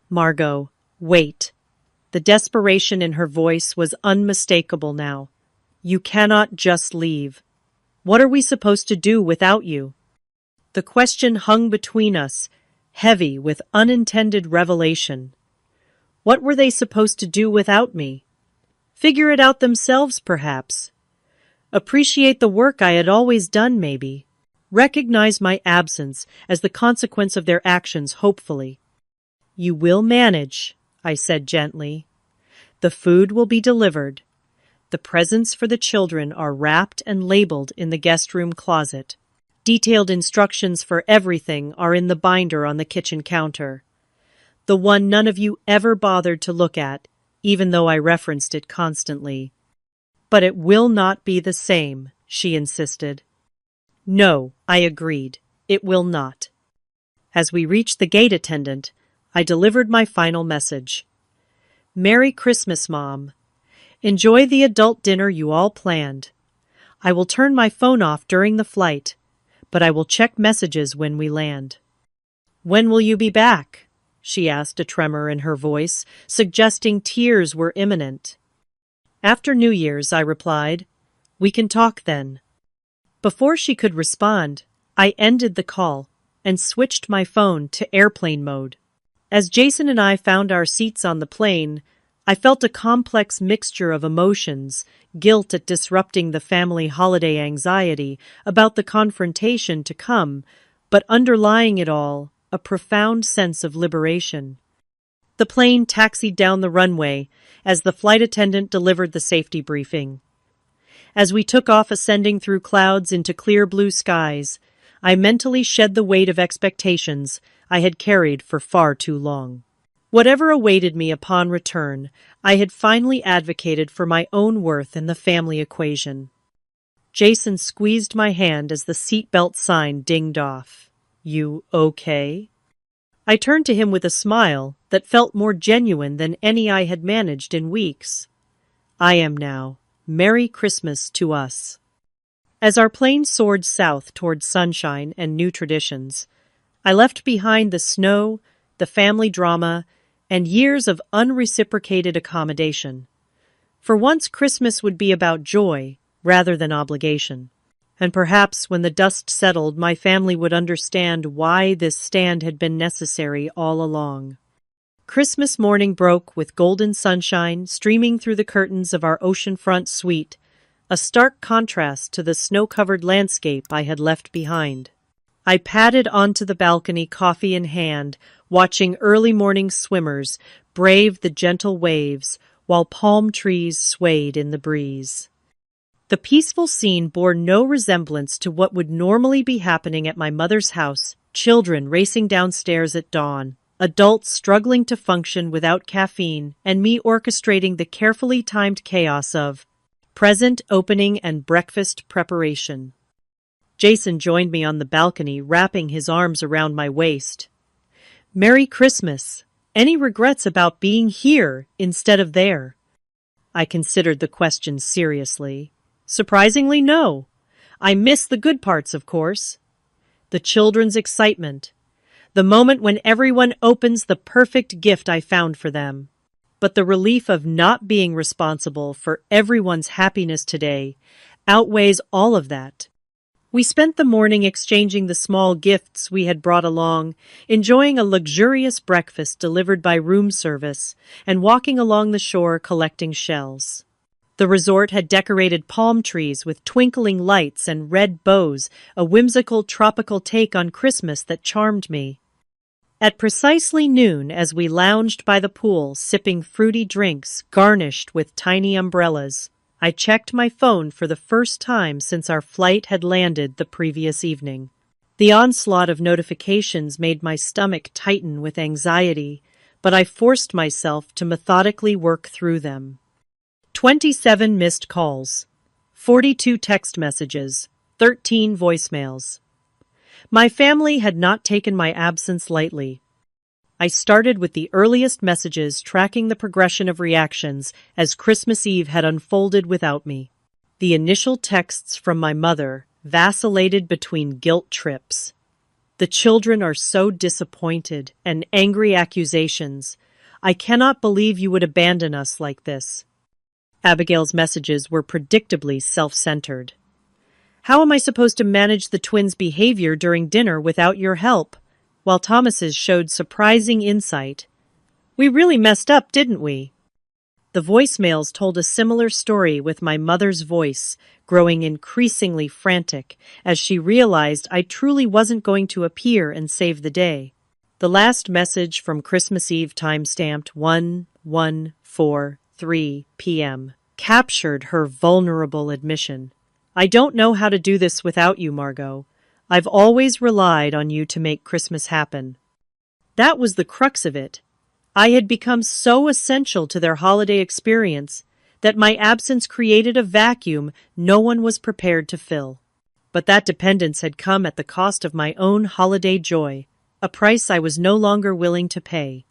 [SPEAKER 1] Margot, wait. The desperation in her voice was unmistakable now. You cannot just leave. What are we supposed to do without you? The question hung between us, heavy with unintended revelation. What were they supposed to do without me? Figure it out themselves, perhaps. Appreciate the work I had always done, maybe. Recognize my absence as the consequence of their actions, hopefully. You will manage, I said gently. The food will be delivered. The presents for the children are wrapped and labeled in the guest room closet. Detailed instructions for everything are in the binder on the kitchen counter. The one none of you ever bothered to look at, even though I referenced it constantly. But it will not be the same, she insisted. No, I agreed. It will not. As we reached the gate attendant, I delivered my final message. Merry Christmas, Mom. Enjoy the adult dinner you all planned. I will turn my phone off during the flight, but I will check messages when we land. When will you be back? She asked, a tremor in her voice, suggesting tears were imminent. After New Year's, I replied. We can talk then. Before she could respond, I ended the call and switched my phone to airplane mode. As Jason and I found our seats on the plane, I felt a complex mixture of emotions, guilt at disrupting the family holiday anxiety about the confrontation to come, but underlying it all, a profound sense of liberation. The plane taxied down the runway as the flight attendant delivered the safety briefing. As we took off ascending through clouds into clear blue skies, I mentally shed the weight of expectations I had carried for far too long. Whatever awaited me upon return, I had finally advocated for my own worth in the family equation. Jason squeezed my hand as the seatbelt sign dinged off. You okay? I turned to him with a smile that felt more genuine than any I had managed in weeks. I am now. Merry Christmas to us. As our plane soared south toward sunshine and new traditions, I left behind the snow, the family drama, and years of unreciprocated accommodation. For once, Christmas would be about joy rather than obligation. And perhaps when the dust settled, my family would understand why this stand had been necessary all along. Christmas morning broke with golden sunshine streaming through the curtains of our oceanfront suite, a stark contrast to the snow-covered landscape I had left behind. I padded onto the balcony, coffee in hand, watching early morning swimmers brave the gentle waves while palm trees swayed in the breeze. The peaceful scene bore no resemblance to what would normally be happening at my mother's house, children racing downstairs at dawn, adults struggling to function without caffeine, and me orchestrating the carefully timed chaos of present opening and breakfast preparation. Jason joined me on the balcony, wrapping his arms around my waist. "Merry Christmas! Any regrets about being here instead of there?" I considered the question seriously. Surprisingly, no. I miss the good parts, of course. The children's excitement. The moment when everyone opens the perfect gift I found for them. But the relief of not being responsible for everyone's happiness today outweighs all of that. We spent the morning exchanging the small gifts we had brought along, enjoying a luxurious breakfast delivered by room service, and walking along the shore collecting shells. The resort had decorated palm trees with twinkling lights and red bows, a whimsical tropical take on Christmas that charmed me. At precisely noon, as we lounged by the pool, sipping fruity drinks garnished with tiny umbrellas, I checked my phone for the first time since our flight had landed the previous evening. The onslaught of notifications made my stomach tighten with anxiety, but I forced myself to methodically work through them. 27 missed calls, 42 text messages, 13 voicemails. My family had not taken my absence lightly. I started with the earliest messages, tracking the progression of reactions as Christmas Eve had unfolded without me. The initial texts from my mother vacillated between guilt trips. "The children are so disappointed," and angry accusations. "I cannot believe you would abandon us like this." Abigail's messages were predictably self-centered. "How am I supposed to manage the twins' behavior during dinner without your help?" While Thomas's showed surprising insight. "We really messed up, didn't we?" The voicemails told a similar story, with my mother's voice growing increasingly frantic as she realized I truly wasn't going to appear and save the day. The last message, from Christmas Eve time-stamped 1:143 p.m., captured her vulnerable admission. "I don't know how to do this without you, Margot. I've always relied on you to make Christmas happen." That was the crux of it. I had become so essential to their holiday experience that my absence created a vacuum no one was prepared to fill. But that dependence had come at the cost of my own holiday joy, a price I was no longer willing to pay.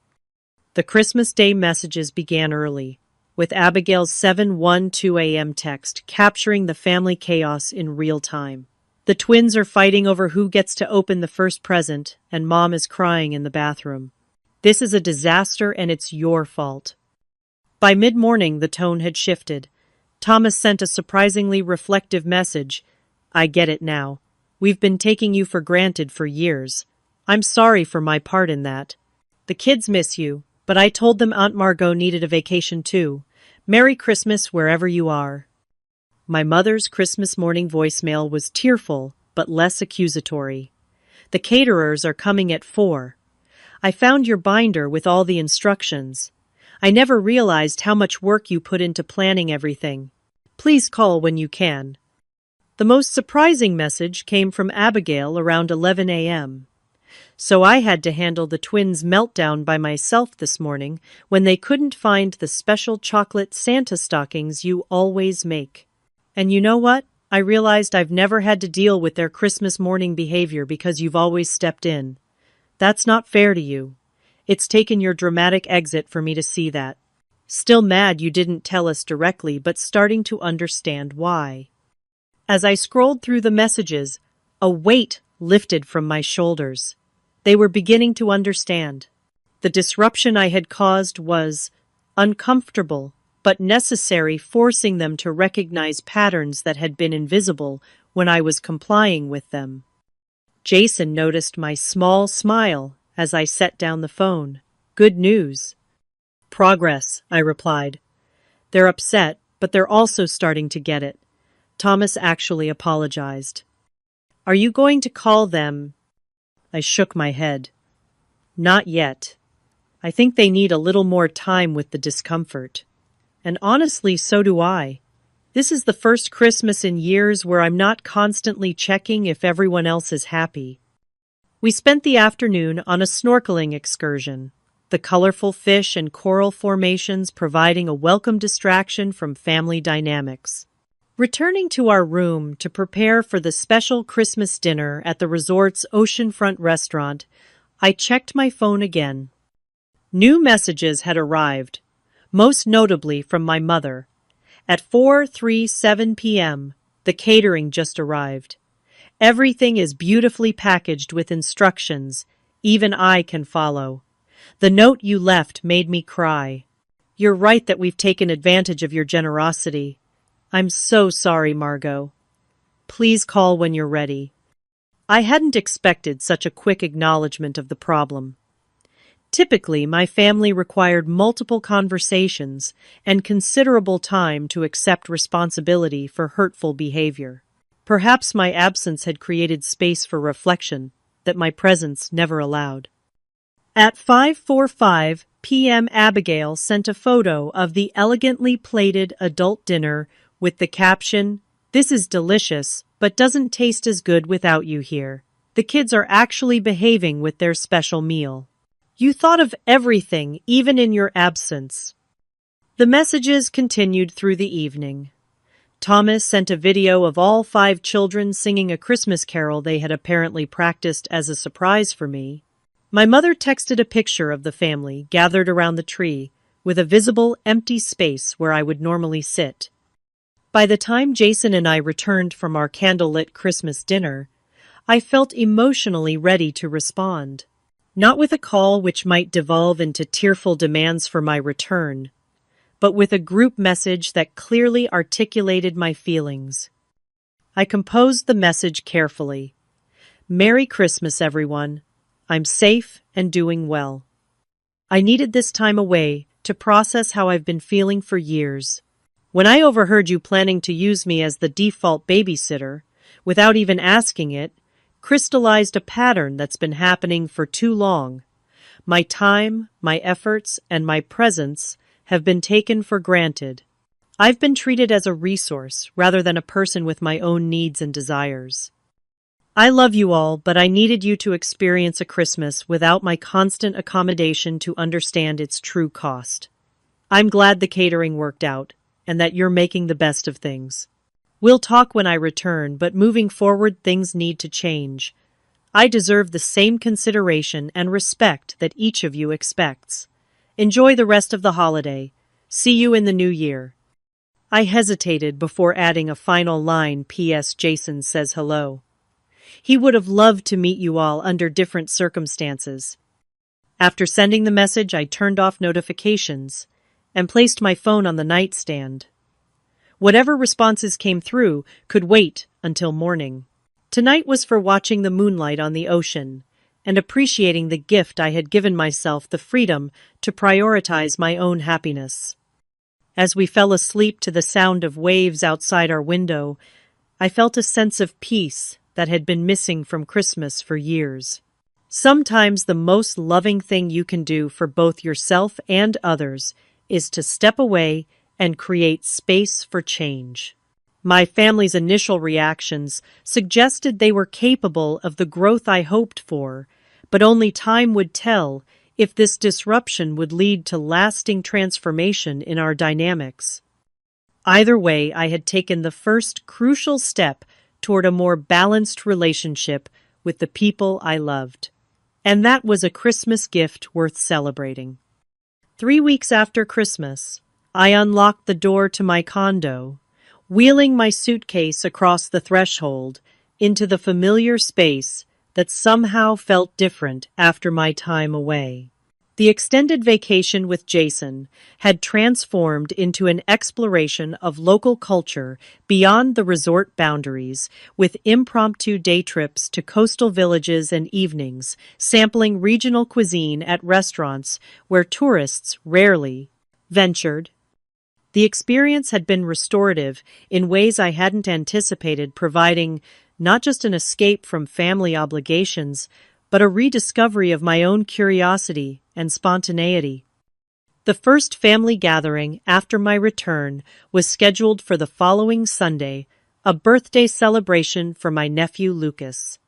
[SPEAKER 1] The Christmas Day messages began early, with Abigail's 7:12 a.m. text capturing the family chaos in real time. "The twins are fighting over who gets to open the first present, and Mom is crying in the bathroom. This is a disaster and it's your fault." By mid-morning, the tone had shifted. Thomas sent a surprisingly reflective message. "I get it now. We've been taking you for granted for years. I'm sorry for my part in that. The kids miss you, but I told them Aunt Margot needed a vacation too. Merry Christmas wherever you are." My mother's Christmas morning voicemail was tearful, but less accusatory. "The caterers are coming at 4. I found your binder with all the instructions. I never realized how much work you put into planning everything. Please call when you can." The most surprising message came from Abigail around 11 a.m. "So I had to handle the twins' meltdown by myself this morning when they couldn't find the special chocolate Santa stockings you always make. And you know what? I realized I've never had to deal with their Christmas morning behavior because you've always stepped in. That's not fair to you. It's taken your dramatic exit for me to see that. Still mad you didn't tell us directly, but starting to understand why." As I scrolled through the messages, a weight lifted from my shoulders. They were beginning to understand. The disruption I had caused was uncomfortable, but necessary, forcing them to recognize patterns that had been invisible when I was complying with them. Jason noticed my small smile as I set down the phone. Good news. Progress, I replied. They're upset, but they're also starting to get it. Thomas actually apologized. Are you going to call them? I shook my head. Not yet. I think they need a little more time with the discomfort. And honestly, so do I. This is the first Christmas in years where I'm not constantly checking if everyone else is happy. We spent the afternoon on a snorkeling excursion, the colorful fish and coral formations providing a welcome distraction from family dynamics. Returning to our room to prepare for the special Christmas dinner at the resort's oceanfront restaurant, I checked my phone again. New messages had arrived, most notably from my mother. At 4:37 p.m., the catering just arrived. Everything is beautifully packaged with instructions. Even I can follow. The note you left made me cry. You're right that we've taken advantage of your generosity. I'm so sorry, Margot. Please call when you're ready. I hadn't expected such a quick acknowledgement of the problem. Typically, my family required multiple conversations and considerable time to accept responsibility for hurtful behavior. Perhaps my absence had created space for reflection that my presence never allowed. At 5:45 p.m., Abigail sent a photo of the elegantly plated adult dinner with the caption, "This is delicious, but doesn't taste as good without you here. The kids are actually behaving with their special meal. You thought of everything, even in your absence." The messages continued through the evening. Thomas sent a video of all 5 children singing a Christmas carol they had apparently practiced as a surprise for me. My mother texted a picture of the family gathered around the tree, with a visible empty space where I would normally sit. By the time Jason and I returned from our candlelit Christmas dinner, I felt emotionally ready to respond. Not with a call which might devolve into tearful demands for my return, but with a group message that clearly articulated my feelings. I composed the message carefully. Merry Christmas, everyone. I'm safe and doing well. I needed this time away to process how I've been feeling for years. When I overheard you planning to use me as the default babysitter, without even asking it, crystallized a pattern that's been happening for too long. My time, my efforts, and my presence have been taken for granted. I've been treated as a resource rather than a person with my own needs and desires. I love you all, but I needed you to experience a Christmas without my constant accommodation to understand its true cost. I'm glad the catering worked out, and that you're making the best of things. We'll talk when I return, but moving forward things need to change. I deserve the same consideration and respect that each of you expects. Enjoy the rest of the holiday. See you in the new year. I hesitated before adding a final line. P.S. Jason says hello. He would have loved to meet you all under different circumstances. After sending the message, I turned off notifications and placed my phone on the nightstand. Whatever responses came through could wait until morning. Tonight was for watching the moonlight on the ocean and appreciating the gift I had given myself, the freedom to prioritize my own happiness. As we fell asleep to the sound of waves outside our window, I felt a sense of peace that had been missing from Christmas for years. Sometimes the most loving thing you can do for both yourself and others is to step away and create space for change. My family's initial reactions suggested they were capable of the growth I hoped for, but only time would tell if this disruption would lead to lasting transformation in our dynamics. Either way, I had taken the first crucial step toward a more balanced relationship with the people I loved. And that was a Christmas gift worth celebrating. 3 weeks after Christmas, I unlocked the door to my condo, wheeling my suitcase across the threshold into the familiar space that somehow felt different after my time away. The extended vacation with Jason had transformed into an exploration of local culture beyond the resort boundaries, with impromptu day trips to coastal villages and evenings, sampling regional cuisine at restaurants where tourists rarely ventured. The experience had been restorative in ways I hadn't anticipated, providing not just an escape from family obligations, but a rediscovery of my own curiosity and spontaneity. The first family gathering after my return was scheduled for the following Sunday, a birthday celebration for my nephew Lucas.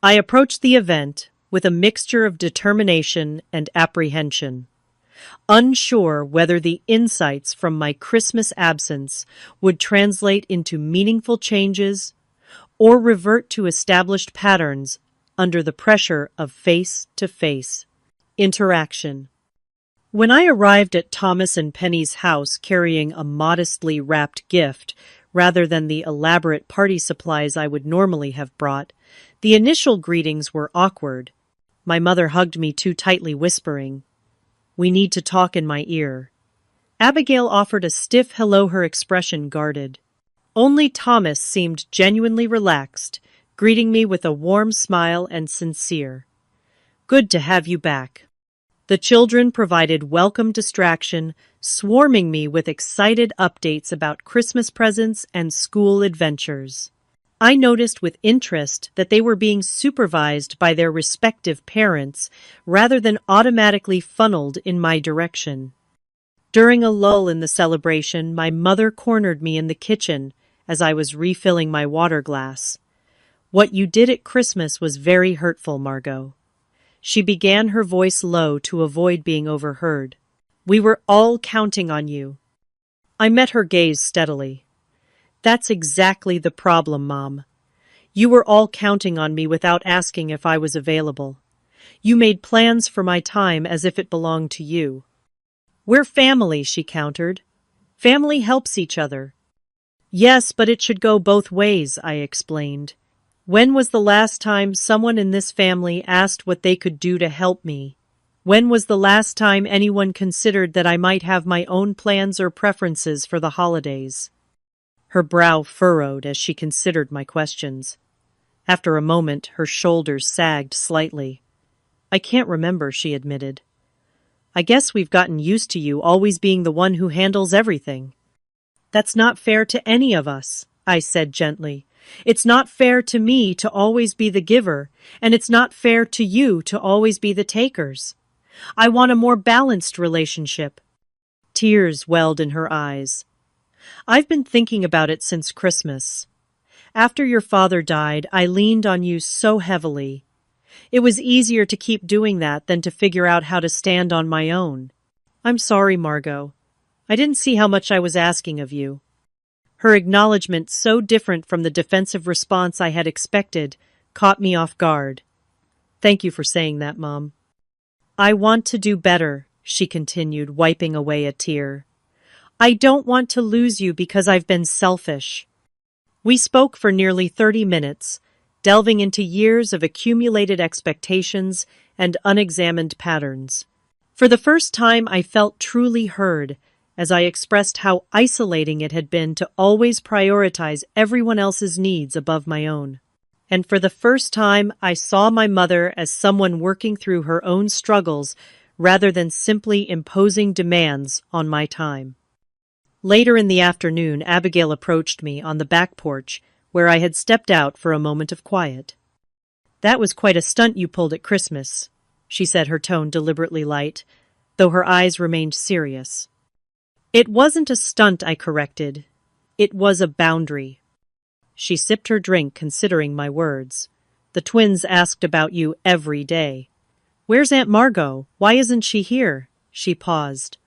[SPEAKER 1] I approached the event with a mixture of determination and apprehension, unsure whether the insights from my Christmas absence would translate into meaningful changes or revert to established patterns under the pressure of face-to-face interaction. When I arrived at Thomas and Penny's house carrying a modestly wrapped gift rather than the elaborate party supplies I would normally have brought, the initial greetings were awkward. My mother hugged me too tightly, whispering, "We need to talk," in my ear. Abigail offered a stiff hello, her expression guarded. Only Thomas seemed genuinely relaxed, greeting me with a warm smile and sincere, "Good to have you back." The children provided welcome distraction, swarming me with excited updates about Christmas presents and school adventures. I noticed with interest that they were being supervised by their respective parents rather than automatically funneled in my direction. During a lull in the celebration, my mother cornered me in the kitchen as I was refilling my water glass. "What you did at Christmas was very hurtful, Margot." She began, her voice low to avoid being overheard. "We were all counting on you." I met her gaze steadily. "That's exactly the problem, Mom. You were all counting on me without asking if I was available. You made plans for my time as if it belonged to you." "We're family," she countered. "Family helps each other." "Yes, but it should go both ways," I explained. "When was the last time someone in this family asked what they could do to help me? When was the last time anyone considered that I might have my own plans or preferences for the holidays?" Her brow furrowed as she considered my questions. After a moment, her shoulders sagged slightly. "I can't remember," she admitted. "I guess we've gotten used to you always being the one who handles everything." "That's not fair to any of us," I said gently. "It's not fair to me to always be the giver, and it's not fair to you to always be the takers. I want a more balanced relationship." Tears welled in her eyes. "I've been thinking about it since Christmas. After your father died, I leaned on you so heavily. It was easier to keep doing that than to figure out how to stand on my own. I'm sorry, Margot. I didn't see how much I was asking of you." Her acknowledgement, so different from the defensive response I had expected, caught me off guard. "Thank you for saying that, Mom." "I want to do better," she continued, wiping away a tear. "I don't want to lose you because I've been selfish." We spoke for nearly 30 minutes, delving into years of accumulated expectations and unexamined patterns. For the first time, I felt truly heard, as I expressed how isolating it had been to always prioritize everyone else's needs above my own. And for the first time, I saw my mother as someone working through her own struggles rather than simply imposing demands on my time. Later in the afternoon, Abigail approached me on the back porch, where I had stepped out for a moment of quiet. "That was quite a stunt you pulled at Christmas," she said, her tone deliberately light, though her eyes remained serious. "It wasn't a stunt," I corrected. "It was a boundary." She sipped her drink, considering my words. "The twins asked about you every day." "Where's Aunt Margot? Why isn't she here?" She paused.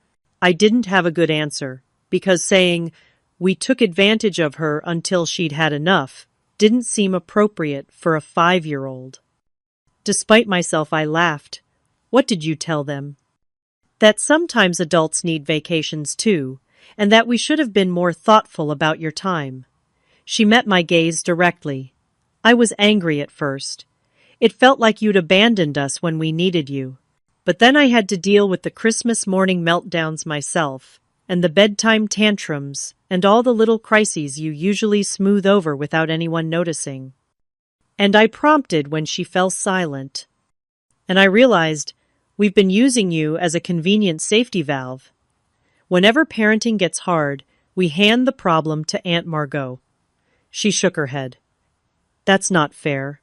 [SPEAKER 1] I didn't have a good answer, because saying, "We took advantage of her until she'd had enough," didn't seem appropriate for a 5-year-old. Despite myself, I laughed. "What did you tell them?" "That sometimes adults need vacations too, and that we should have been more thoughtful about your time. She met my gaze directly. I was angry at first. It felt like you'd abandoned us when we needed you. But then I had to deal with the Christmas morning meltdowns myself, and the bedtime tantrums, and all the little crises you usually smooth over without anyone noticing. And I prompted when she fell silent. And I realized we've been using you as a convenient safety valve. Whenever parenting gets hard, we hand the problem to Aunt Margot. She shook her head. That's not fair.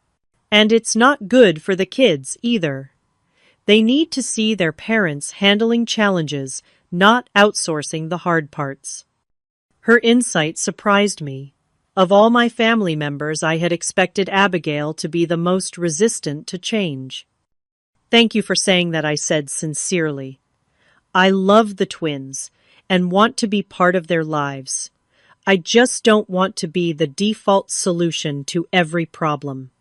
[SPEAKER 1] And it's not good for the kids either. They need to see their parents handling challenges, not outsourcing the hard parts. Her insight surprised me. Of all my family members, I had expected Abigail to be the most resistant to change. Thank you for saying that, I said sincerely. I love the twins and want to be part of their lives. I just don't want to be the default solution to every problem.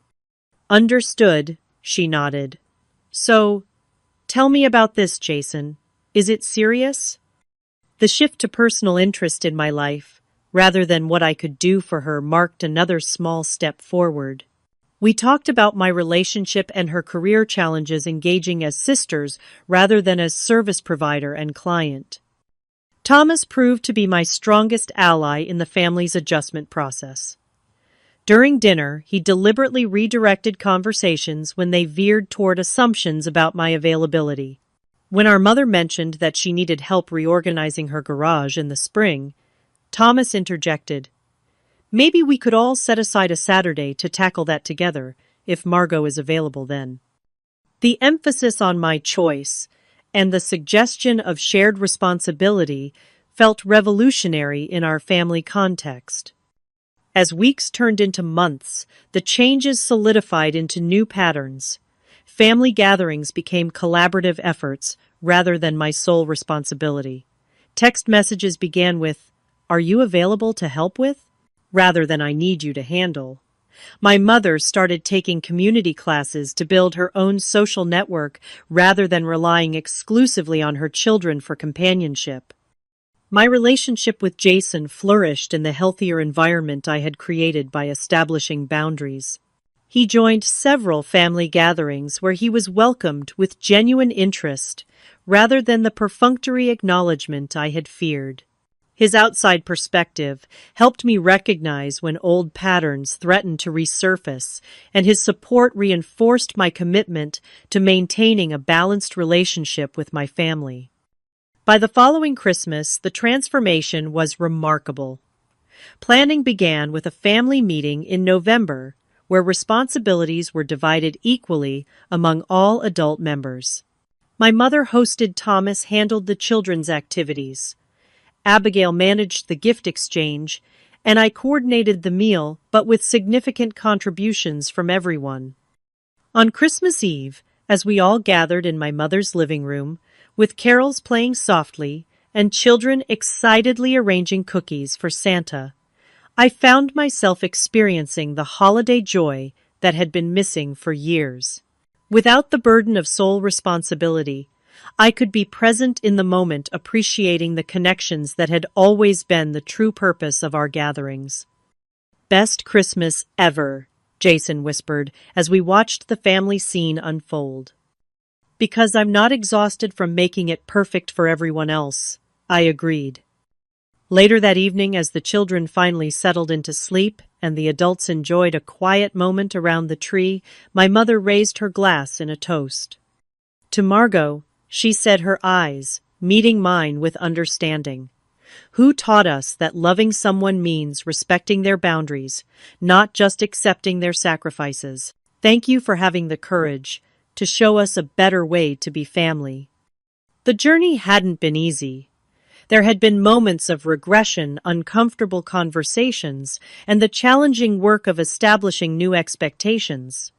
[SPEAKER 1] Understood, she nodded. So, tell me about this, Jason. Is it serious? The shift to personal interest in my life, rather than what I could do for her, marked another small step forward. We talked about my relationship and her career challenges, engaging as sisters rather than as service provider and client. Thomas proved to be my strongest ally in the family's adjustment process. During dinner, he deliberately redirected conversations when they veered toward assumptions about my availability. When our mother mentioned that she needed help reorganizing her garage in the spring, Thomas interjected, "Maybe we could all set aside a Saturday to tackle that together, if Margot is available then." The emphasis on my choice and the suggestion of shared responsibility felt revolutionary in our family context. As weeks turned into months, the changes solidified into new patterns. Family gatherings became collaborative efforts rather than my sole responsibility. Text messages began with, "Are you available to help with?" rather than "I need you to handle." My mother started taking community classes to build her own social network rather than relying exclusively on her children for companionship. My relationship with Jason flourished in the healthier environment I had created by establishing boundaries. He joined several family gatherings where he was welcomed with genuine interest rather than the perfunctory acknowledgement I had feared. His outside perspective helped me recognize when old patterns threatened to resurface, and his support reinforced my commitment to maintaining a balanced relationship with my family. By the following Christmas, the transformation was remarkable. Planning began with a family meeting in November, where responsibilities were divided equally among all adult members. My mother hosted, Thomas handled the children's activities. Abigail managed the gift exchange, and I coordinated the meal, but with significant contributions from everyone. On Christmas Eve, as we all gathered in my mother's living room, with carols playing softly and children excitedly arranging cookies for Santa, I found myself experiencing the holiday joy that had been missing for years. Without the burden of sole responsibility, I could be present in the moment, appreciating the connections that had always been the true purpose of our gatherings. "Best Christmas ever," Jason whispered as we watched the family scene unfold. "Because I'm not exhausted from making it perfect for everyone else," I agreed. Later that evening, as the children finally settled into sleep and the adults enjoyed a quiet moment around the tree, my mother raised her glass in a toast. "To Margot," she said, her eyes meeting mine with understanding, "who taught us that loving someone means respecting their boundaries, not just accepting their sacrifices. Thank you for having the courage to show us a better way to be family." The journey hadn't been easy. There had been moments of regression, uncomfortable conversations, and the challenging work of establishing new expectations.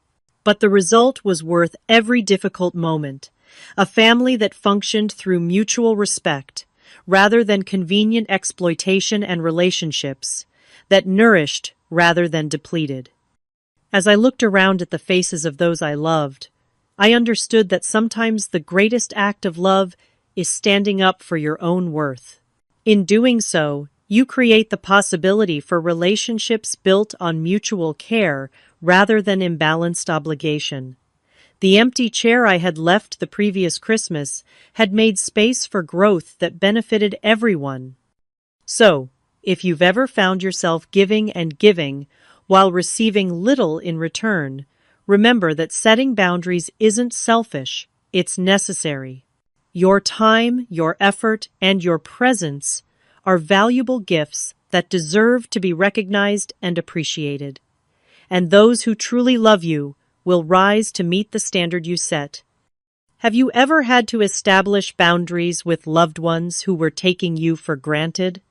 [SPEAKER 1] But the result was worth every difficult moment. A family that functioned through mutual respect, rather than convenient exploitation, and relationships that nourished rather than depleted. As I looked around at the faces of those I loved, I understood that sometimes the greatest act of love is standing up for your own worth. In doing so, you create the possibility for relationships built on mutual care rather than imbalanced obligation. The empty chair I had left the previous Christmas had made space for growth that benefited everyone. So, if you've ever found yourself giving and giving while receiving little in return, remember that setting boundaries isn't selfish, it's necessary. Your time, your effort, and your presence are valuable gifts that deserve to be recognized and appreciated. And those who truly love you will rise to meet the standard you set. Have you ever had to establish boundaries with loved ones who were taking you for granted?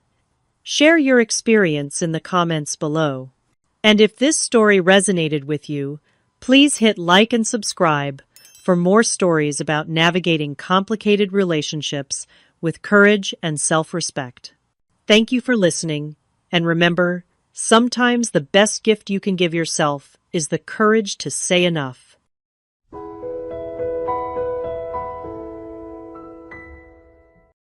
[SPEAKER 1] Share your experience in the comments below. And if this story resonated with you, please hit like and subscribe for more stories about navigating complicated relationships with courage and self-respect. Thank you for listening, and remember, sometimes the best gift you can give yourself is the courage to say enough.